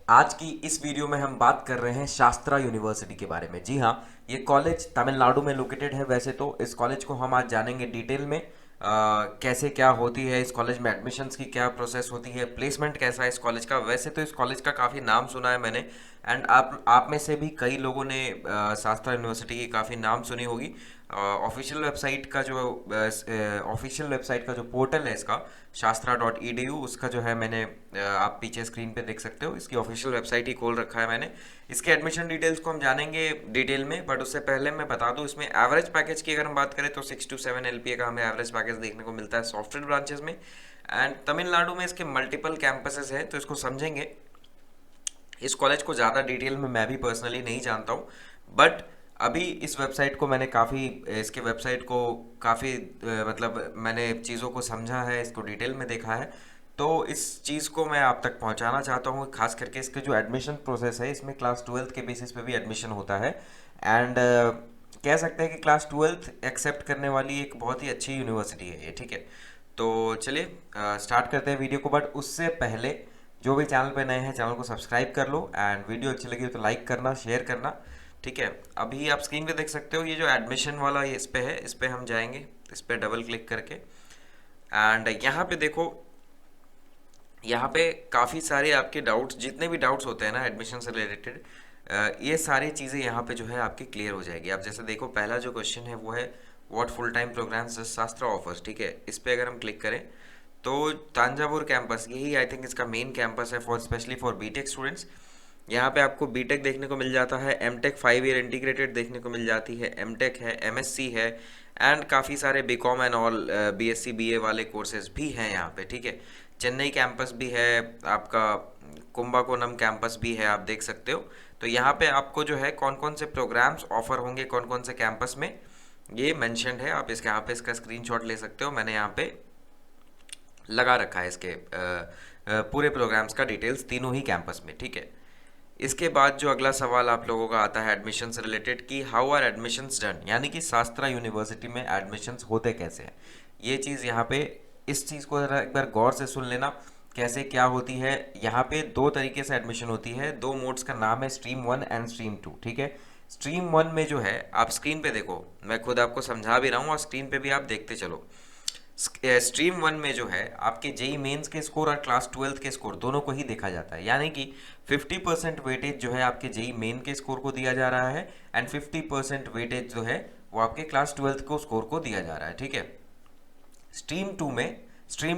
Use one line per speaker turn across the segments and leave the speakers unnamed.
आज की इस वीडियो में हम बात कर रहे हैं शास्त्रा यूनिवर्सिटी के बारे में। जी हाँ, ये कॉलेज तमिलनाडु में लोकेटेड है। वैसे तो इस कॉलेज को हम आज जानेंगे डिटेल में, कैसे क्या होती है इस कॉलेज में, एडमिशन्स की क्या प्रोसेस होती है, प्लेसमेंट कैसा है इस कॉलेज का। वैसे तो इस कॉलेज का काफ़ी नाम सुना है मैंने, एंड आप में से भी कई लोगों ने शास्त्रा यूनिवर्सिटी की काफ़ी नाम सुनी होगी। ऑफिशियल वेबसाइट का जो पोर्टल है इसका, शास्त्रा.edu, उसका जो है मैंने आप पीछे स्क्रीन पे देख सकते हो, इसकी ऑफिशियल वेबसाइट ही खोल रखा है मैंने। इसके एडमिशन डिटेल्स को हम जानेंगे डिटेल में, बट उससे पहले मैं बता दूं इसमें एवरेज पैकेज की अगर हम बात करें तो 6 to 7 LPA का हमें एवरेज पैकेज देखने को मिलता है सॉफ्टवेयर ब्रांचेस में। एंड तमिलनाडु में इसके मल्टीपल कैंपसेस हैं, तो इसको समझेंगे। इस कॉलेज को ज़्यादा डिटेल में मैं भी पर्सनली नहीं जानता हूँ, बट अभी इस वेबसाइट को मैंने काफ़ी, इसके वेबसाइट को काफ़ी मतलब मैंने चीज़ों को समझा है, इसको डिटेल में देखा है। तो इस चीज़ को मैं आप तक पहुंचाना चाहता हूँ। खास करके इसके जो एडमिशन प्रोसेस है, इसमें क्लास 12th के बेसिस पे भी एडमिशन होता है। एंड कह सकते हैं कि क्लास 12th एक्सेप्ट करने वाली एक बहुत ही अच्छी यूनिवर्सिटी है ये, ठीक है। तो चलिए स्टार्ट करते हैं वीडियो को, बट उससे पहले जो भी चैनल पे नए हैं चैनल को सब्सक्राइब कर लो, एंड वीडियो अच्छी लगी तो लाइक करना, शेयर करना, ठीक है। अभी आप स्क्रीन पे देख सकते हो ये जो एडमिशन वाला ये इस पे है, इस पे हम जाएंगे, इस पे डबल क्लिक करके। एंड यहाँ पे देखो, यहाँ पे काफ़ी सारे आपके डाउट्स, जितने भी डाउट्स होते हैं ना एडमिशन से रिलेटेड, ये सारी चीज़ें यहाँ पे जो है आपकी क्लियर हो जाएगी। आप जैसे देखो, पहला जो क्वेश्चन है वो है व्हाट फुल टाइम प्रोग्राम्स शास्त्रा ऑफर्स, ठीक है। इस पे अगर हम क्लिक करें तो तांजावुर कैंपस, यही आई थिंक इसका मेन कैंपस है for specially for BTech students. यहाँ पे आपको बीटेक देखने को मिल जाता है, एमटेक 5 ईयर इंटीग्रेटेड देखने को मिल जाती है, एमटेक है, एमएससी है, एंड काफ़ी सारे BCom and all BSc BA वाले कोर्सेज भी हैं यहाँ पे, ठीक है। चेन्नई कैंपस भी है आपका, कुंभाकोनम कैंपस भी है, आप देख सकते हो। तो यहाँ पे आपको जो है कौन कौन से प्रोग्राम्स ऑफर होंगे कौन कौन से कैंपस में, ये मेंशन्ड है। आप इसके यहाँ पे इसका स्क्रीनशॉट ले सकते हो, मैंने यहाँ पे लगा रखा है इसके पूरे प्रोग्राम्स का डिटेल्स तीनों ही कैंपस में, ठीक है। इसके बाद जो अगला सवाल आप लोगों का आता है एडमिशन से रिलेटेड कि हाउ आर एडमिशन्स डन, यानी कि शास्त्रा यूनिवर्सिटी में एडमिशन्स होते कैसे हैं। ये चीज़ यहाँ पे, इस चीज़ को ज़रा एक बार गौर से सुन लेना, कैसे क्या होती है। यहाँ पे दो तरीके से एडमिशन होती है, दो मोड्स का नाम है स्ट्रीम 1 एंड स्ट्रीम 2, ठीक है। स्ट्रीम 1 में जो है, आप स्क्रीन पे देखो, मैं खुद आपको समझा भी रहा हूँ और स्क्रीन पे भी आप देखते चलो। स्ट्रीम 1 में जो है आपके जेई मेंस के स्कोर और क्लास 12th के स्कोर दोनों को ही देखा जाता है, यानी कि 50% वेटेज जो है आपके जेई मेन के स्कोर को दिया जा रहा है, एंड 50% वेटेज जो है वो आपके क्लास 12th को स्कोर को दिया जा रहा है, ठीक है। स्ट्रीम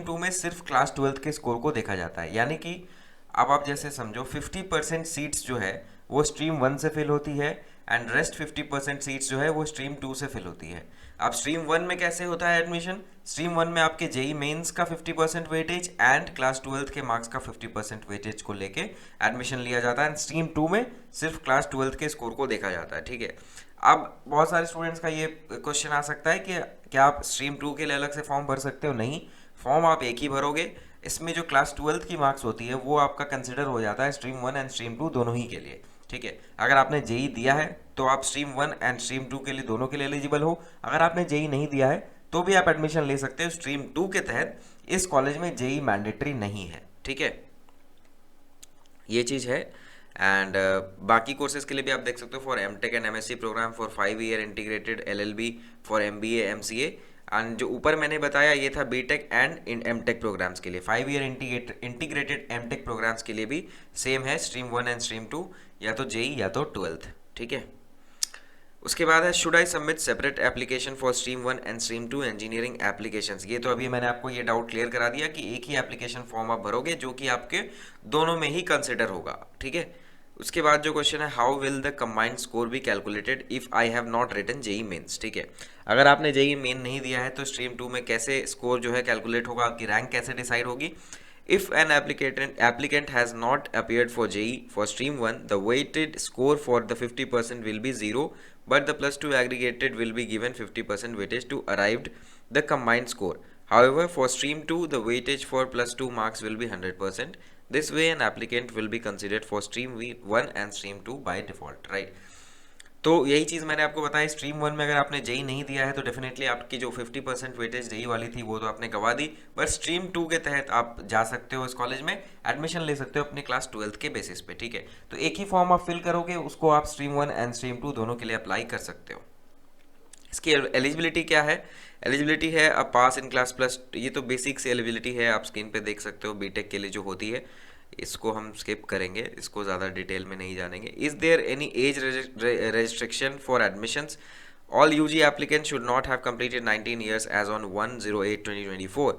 2 में सिर्फ क्लास 12th के स्कोर को देखा जाता है, यानी कि अब आप जैसे समझो 50% सीट्स जो है वो स्ट्रीम 1 से फिल होती है, एंड रेस्ट 50% सीट्स जो है वो स्ट्रीम 2 से फिल होती है। अब स्ट्रीम 1 में कैसे होता है एडमिशन, स्ट्रीम 1 में आपके जेई मेंस का 50% वेटेज एंड क्लास 12th के मार्क्स का 50% वेटेज को लेके एडमिशन लिया जाता है, एंड स्ट्रीम 2 में सिर्फ क्लास 12th के स्कोर को देखा जाता है, ठीक है। अब बहुत सारे स्टूडेंट्स का ये क्वेश्चन आ सकता है कि क्या आप स्ट्रीम 2 के लिए अलग से फॉर्म भर सकते हो। नहीं, फॉर्म आप एक ही भरोगे। इसमें जो क्लास 12th की मार्क्स होती है वो आपका कंसिडर हो जाता है स्ट्रीम 1 एंड स्ट्रीम 2 दोनों ही के लिए, ठीक है। अगर आपने जेई दिया है तो आप स्ट्रीम 1 एंड स्ट्रीम 2 के लिए दोनों के लिए एलिजिबल हो। अगर आपने जेई नहीं दिया है तो भी आप एडमिशन ले सकते हो स्ट्रीम 2 के तहत। इस कॉलेज में जेई मैंडेटरी नहीं है, ठीक है, ये चीज़ है। एंड बाकी कोर्सेज के लिए भी आप देख सकते हो, for MTech and MSc program, for 5 year integrated LLB, for MBA MCA, and जो ऊपर मैंने बताया ये था बीटेक एंड एमटेक प्रोग्राम्स के लिए। 5 ईयर इंटीग्रेटेड एमटेक प्रोग्राम्स के लिए भी सेम है, स्ट्रीम 1 एंड स्ट्रीम 2, या तो जेई या तो 12th, ठीक है। उसके बाद है should I submit separate application for stream 1 and stream 2 engineering applications. ये तो अभी मैंने आपको ये डाउट क्लियर करा दिया कि एक ही एप्लीकेशन फॉर्म आप भरोगे जो कि आपके दोनों में ही कंसिडर होगा, ठीक है। उसके बाद जो क्वेश्चन है how will the combined score be calculated if I have not written JEE mains, ठीक है। अगर आपने जेई मेन नहीं दिया है तो स्ट्रीम 2 में कैसे स्कोर जो है कैलकुलेट होगा, आपकी रैंक कैसे डिसाइड होगी। If an applicant has not appeared for JEE for stream 1, the weighted score for the 50% will be 0, but the plus 2 aggregated will be given 50% weightage to arrived the combined score. However, for stream 2, the weightage for plus 2 marks will be 100%. This way, an applicant will be considered for stream 1 and stream 2 by default, right? तो यही चीज़ मैंने आपको बताया, stream 1 में अगर आपने JEE नहीं दिया है तो डेफिनेटली आपकी जो 50% वेटेज जेई वाली थी वो तो आपने गवा दी, बट स्ट्रीम 2 के तहत आप जा सकते हो इस कॉलेज में, एडमिशन ले सकते हो अपने क्लास 12th के बेसिस पे, ठीक है। तो एक ही फॉर्म आप फिल करोगे, उसको आप स्ट्रीम 1 एंड स्ट्रीम 2 दोनों के लिए अप्लाई कर सकते हो। इसकी एलिजिबिलिटी क्या है? एलिजिबिलिटी है अब पास इन क्लास प्लस, ये तो बेसिक से एलिजिबिलिटी है, आप स्क्रीन पे देख सकते हो बीटेक के लिए जो होती है। इसको हम स्किप करेंगे, इसको ज़्यादा डिटेल में नहीं जानेंगे। Is there any age restriction for admissions? All UG applicant should not have completed 19 years age on 1/08/2024।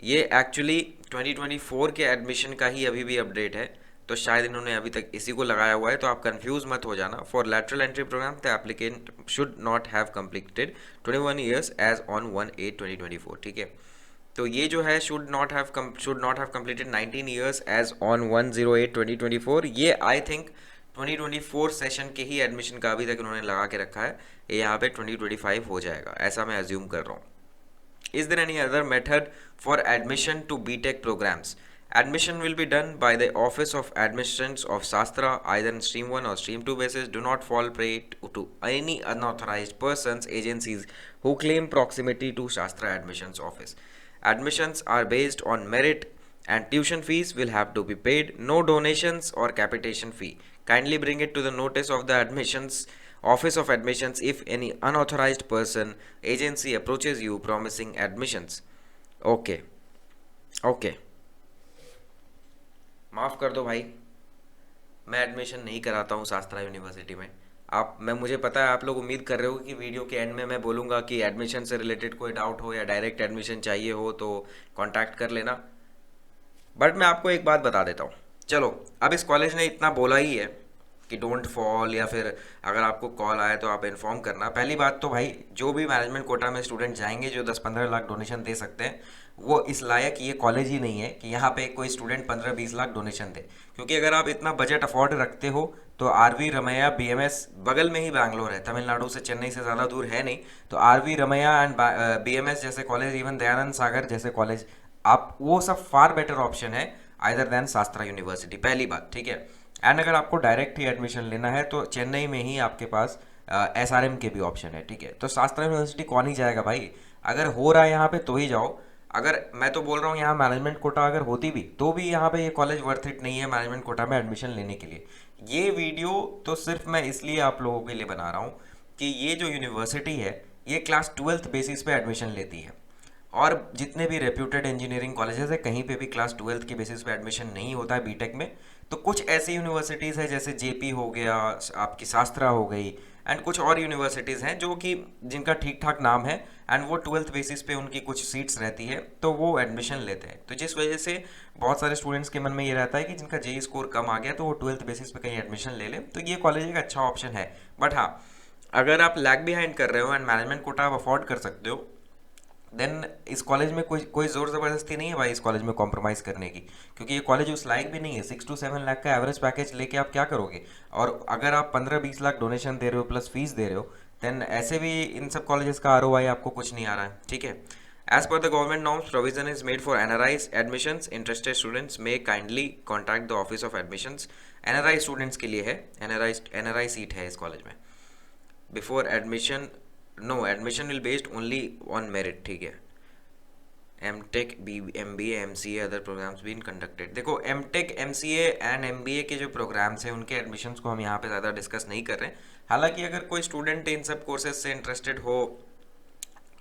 ये एक्चुअली 2024 के एडमिशन का ही अभी भी अपडेट है, तो शायद इन्होंने अभी तक इसी को लगाया हुआ है, तो आप कंफ्यूज मत हो जाना। For lateral entry program the applicant should not have completed 21 years age on 1/8/2024, ठीक है। तो ये जो है should not have completed 19 years age on 1/08/2024, ये आई थिंक 2024 सेशन के ही एडमिशन का अभी तक इन्होंने लगा के रखा है, ये यहाँ पे 2025 हो जाएगा, ऐसा मैं अज्यूम कर रहा हूँ। Is there any other method for admission to BTech programs? Admission will be done by the Office of Admissions of Shastra, either in Stream 1 or Stream 2 basis. Do not fall prey to any unauthorized persons, agencies who claim proximity to Shastra Admissions Office. Admissions are based on merit and tuition fees will have to be paid. No donations or capitation fee. Kindly bring it to the notice of the admissions Office of Admissions if any unauthorized person, agency approaches you promising admissions. Okay, okay. माफ़ कर दो भाई, मैं admission नहीं कराता हूँ शास्त्रा university में। मुझे पता है आप लोग उम्मीद कर रहे हो कि वीडियो के एंड में मैं बोलूँगा कि एडमिशन से रिलेटेड कोई डाउट हो या डायरेक्ट एडमिशन चाहिए हो तो कांटेक्ट कर लेना, बट मैं आपको एक बात बता देता हूँ। चलो, अब इस कॉलेज ने इतना बोला ही है कि डोंट फॉल, या फिर अगर आपको कॉल आए तो आप इन्फॉर्म करना। पहली बात तो भाई, जो भी मैनेजमेंट कोटा में स्टूडेंट जाएंगे जो 10-15 लाख डोनेशन दे सकते हैं, वो इस लायक ये कॉलेज ही नहीं है कि यहाँ पे कोई स्टूडेंट 15-20 लाख डोनेशन दे। क्योंकि अगर आप इतना बजट अफोर्ड रखते हो तो आरवी रमैया बीएमएस बगल में ही बैंगलोर है, तमिलनाडु से, चेन्नई से ज़्यादा दूर है नहीं, तो आरवी रमैया एंड बीएमएस जैसे कॉलेज, इवन दयानंद सागर जैसे कॉलेज, आप वो सब फार बेटर ऑप्शन है आइदर दैन शास्त्रा यूनिवर्सिटी, पहली बात, ठीक है। एंड अगर आपको डायरेक्ट ही एडमिशन लेना है तो चेन्नई में ही आपके पास एसआरएम के भी ऑप्शन है, ठीक है। तो शास्त्रा यूनिवर्सिटी कौन ही जाएगा भाई? अगर हो रहा है यहाँ पे तो ही जाओ। अगर मैं तो बोल रहा हूँ यहाँ मैनेजमेंट कोटा अगर होती भी तो भी यहाँ पे ये कॉलेज वर्थ इट नहीं है मैनेजमेंट कोटा में एडमिशन लेने के लिए। ये वीडियो तो सिर्फ मैं इसलिए आप लोगों के लिए बना रहा हूँ कि ये जो यूनिवर्सिटी है ये क्लास 12th बेसिस पे एडमिशन लेती है, और जितने भी रेप्यूटेड इंजीनियरिंग कॉलेजेस है कहीं पे भी क्लास 12th की बेसिस पे एडमिशन नहीं होता है बीटेक में। तो कुछ ऐसी यूनिवर्सिटीज़ है जैसे जेपी हो गया, आपकी शास्त्रा हो गई, एंड कुछ और यूनिवर्सिटीज़ हैं जो कि जिनका ठीक ठाक नाम है एंड वो 12th बेसिस पे उनकी कुछ सीट्स रहती है तो वो एडमिशन लेते हैं। तो जिस वजह से बहुत सारे स्टूडेंट्स के मन में ये रहता है कि जिनका जेई स्कोर कम आ गया तो वो 12th बेसिस पे कहीं एडमिशन ले ले, तो ये कॉलेज एक अच्छा ऑप्शन है। बट हाँ, अगर आप लैग बिहाइंड कर रहे हो एंड मैनेजमेंट कोटा आप अफोर्ड कर सकते हो, देन इस कॉलेज में कोई ज़ोर ज़बरदस्ती नहीं है भाई इस कॉलेज में कॉम्प्रोमाइज़ करने की, क्योंकि ये कॉलेज उस लायक भी नहीं है। 6 to 7 लाख का एवरेज पैकेज लेके आप क्या करोगे? और अगर आप 15-20 लाख डोनेशन दे रहे हो प्लस फीस दे रहे हो, देन ऐसे भी इन सब कॉलेजेस का आरओआई आपको कुछ नहीं आ रहा है, ठीक है। As per the government norms provision is made for NRI admissions. Interested students may kindly contact the office of admissions. NRI students के लिए है, एनआरआई सीट है इस कॉलेज में। Before admission, no, admission will based only on merit, ठीक है। MTech, MBA, MCA other programs been conducted. देखो, MTech, MCA and MBA के जो प्रोग्राम्स हैं उनके एडमिशन्स को हम यहाँ पे ज़्यादा डिस्कस नहीं कर रहे हैं। हालांकि अगर कोई स्टूडेंट इन सब कोर्सेज से इंटरेस्टेड हो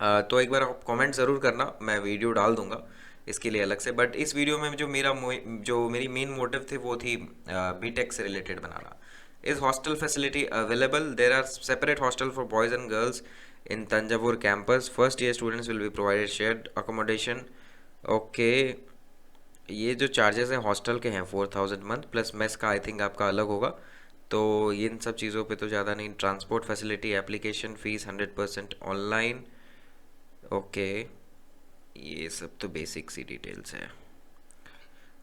तो एक बार आप कमेंट ज़रूर करना, मैं वीडियो डाल दूंगा इसके लिए अलग से। बट इस वीडियो में जो मेरी मेन मोटिव थे वो थी बीटेक से रिलेटेड बनाना। Is hostel facility available? There are separate hostel for boys and girls in Tanjavur campus. First year students will be provided shared accommodation. Okay, ये जो चार्जेस हैं हॉस्टल के हैं 4000 मंथ प्लस मेस का I think आपका अलग होगा, तो इन सब चीज़ों पे तो ज़्यादा नहीं। Transport facility, application fees 100% online. Okay, ये सब तो बेसिक सी डिटेल्स है।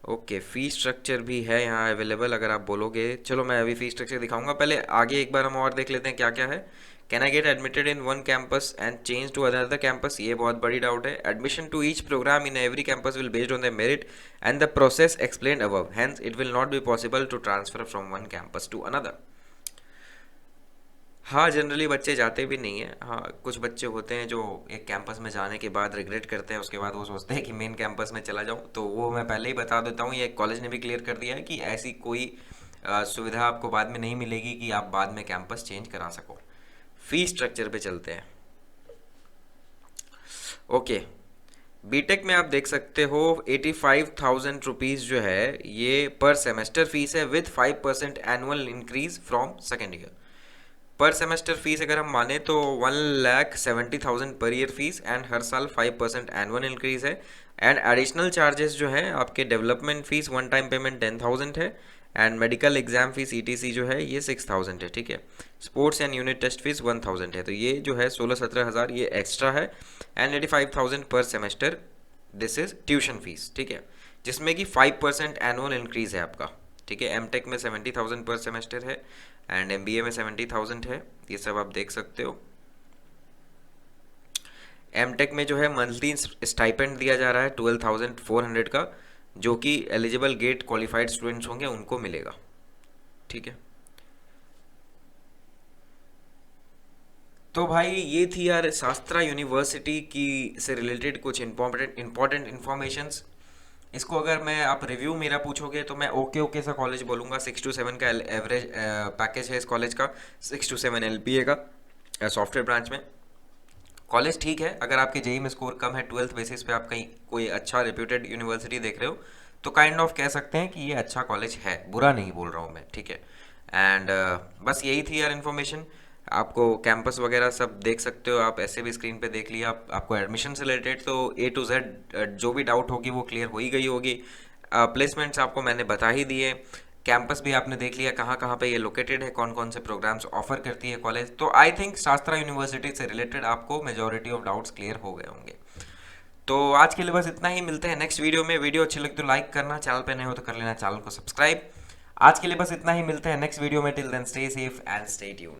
ओके, फी स्ट्रक्चर भी है यहाँ अवेलेबल अगर आप बोलोगे। चलो मैं अभी फी स्ट्रक्चर दिखाऊंगा, पहले आगे एक बार हम और देख लेते हैं क्या क्या है। Can I get admitted in one campus and change to another campus? ये बहुत बड़ी डाउट है। Admission to each program in every campus will based on the merit and the process explained above, hence it will not be possible to transfer from one campus to another. हाँ, generally बच्चे जाते भी नहीं हैं। हाँ, कुछ बच्चे होते हैं जो एक कैंपस में जाने के बाद रिग्रेट करते हैं, उसके बाद वो सोचते हैं कि मेन कैंपस में चला जाऊँ। तो वो मैं पहले ही बता देता हूँ, ये कॉलेज ने भी क्लियर कर दिया है कि ऐसी कोई सुविधा आपको बाद में नहीं मिलेगी कि आप बाद में कैंपस चेंज करा सको। फी स्ट्रक्चर पे चलते हैं। ओके, बीटेक में आप देख सकते हो 85,000 रुपीज़ जो है ये पर सेमेस्टर फीस है, with 5% annual increase from second year. पर सेमेस्टर फीस अगर हम माने तो 1,70,000 पर ईयर फीस, एंड हर साल 5% एनुअल इंक्रीज है। एंड एडिशनल चार्जेस जो है आपके development fees one time payment 10,000 है, and medical exam fees etc जो है ये 6,000 है, ठीक है। Sports and unit test fees 1,000 है, तो ये जो है 16-17 हज़ार ये एक्स्ट्रा है। एंड 85,000 पर semester, this is tuition fees, ठीक है, जिसमें कि 5% एनुअल इंक्रीज है आपका, ठीक है। एमटेक में 70,000 पर सेमेस्टर है, एंड एमबीए में 70,000 है, ये सब आप देख सकते हो। एमटेक में जो है मंथली स्टाइपेंड दिया जा रहा है 12,400 का, जो कि एलिजिबल गेट क्वालिफाइड स्टूडेंट्स होंगे उनको मिलेगा, ठीक है। तो भाई ये थी यार शास्त्रा यूनिवर्सिटी की से रिलेटेड कुछ इंपॉर्टेंट इन्फॉर्मेशंस। इसको अगर मैं आप रिव्यू मेरा पूछोगे तो मैं ओके ओके सा कॉलेज बोलूँगा। 6 to 7 का एवरेज पैकेज है इस कॉलेज का, 6 to 7 एलपीए का सॉफ्टवेयर ब्रांच में। कॉलेज ठीक है, अगर आपके जेई में स्कोर कम है, 12th बेसिस पे आप कहीं कोई अच्छा रेप्यूटेड यूनिवर्सिटी देख रहे हो, तो काइंड ऑफ कह सकते हैं कि ये अच्छा कॉलेज है, बुरा नहीं बोल रहा हूँ मैं, ठीक है। एंड बस यही थी यार इन्फॉर्मेशन। आपको कैंपस वगैरह सब देख सकते हो आप, ऐसे भी स्क्रीन पे देख लिया। आपको एडमिशन से रिलेटेड तो A to Z जो भी डाउट होगी वो क्लियर हो ही गई होगी। प्लेसमेंट्स आपको मैंने बता ही दिए। कैंपस भी आपने देख लिया कहाँ कहाँ पे ये लोकेटेड है, कौन कौन से प्रोग्राम्स ऑफर करती है कॉलेज। तो आई थिंक शास्त्रा यूनिवर्सिटी से रिलेटेड आपको मेजॉरिटी ऑफ डाउट्स क्लियर हो गए होंगे। तो आज के लिए बस इतना ही, मिलते हैं नेक्स्ट वीडियो में। वीडियो अच्छी लगी तो लाइक करना, चैनल पे नए हो तो कर लेना चैनल को सब्सक्राइब। आज के लिए बस इतना ही, मिलते हैं नेक्स्ट वीडियो में। Till then stay safe and stay tuned.